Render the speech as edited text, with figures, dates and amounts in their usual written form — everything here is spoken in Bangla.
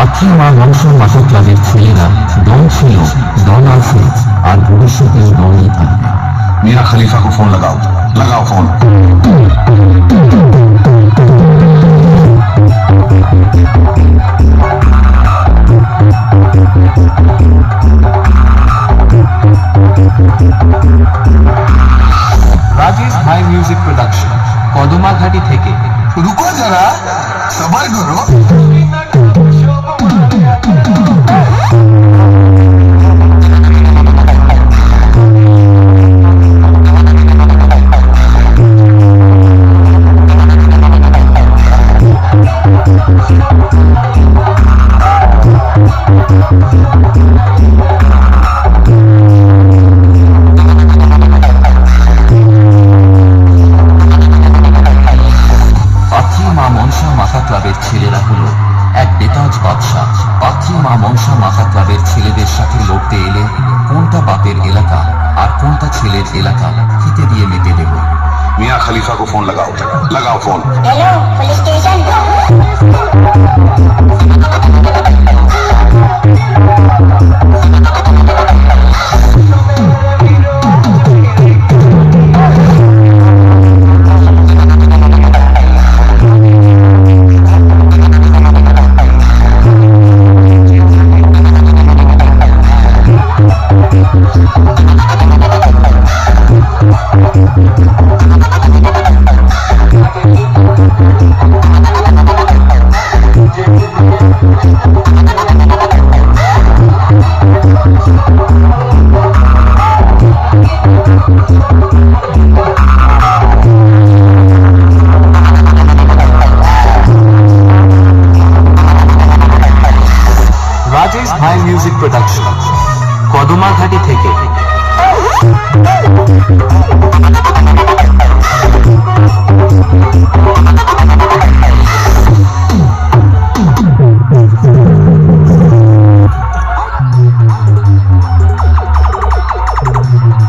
আত্মী মা মনসার মাসিক ক্লাবের ছেলেরা দল ছিল, দল আছে, আর ভবিষ্যতেও দলই থাকবে। मियां खलीफा को फोन लगाओ, लगाओ फोन। রাজেশ ভাই মিউজিক প্রোডাকশন, কদমাঘাটি থেকে। रुको जरा, सबर करो। ক্লাবের ছেলেরা হলো এক বেতাজ বাদশা। পাত্রী মা মনসা মাথা ক্লাবের ছেলেদের সাথে লড়তে এলে কোনটা বাপের এলাকা আর কোনটা ছেলের এলাকা ফিতে দিয়ে মেপে দেব। मियां खलीफा को फोन लगाओ, लगाओ phone. Hello police station. Rajesh ভাই মিউজিক প্রোডাকশন, কদমাঘাটি থেকে।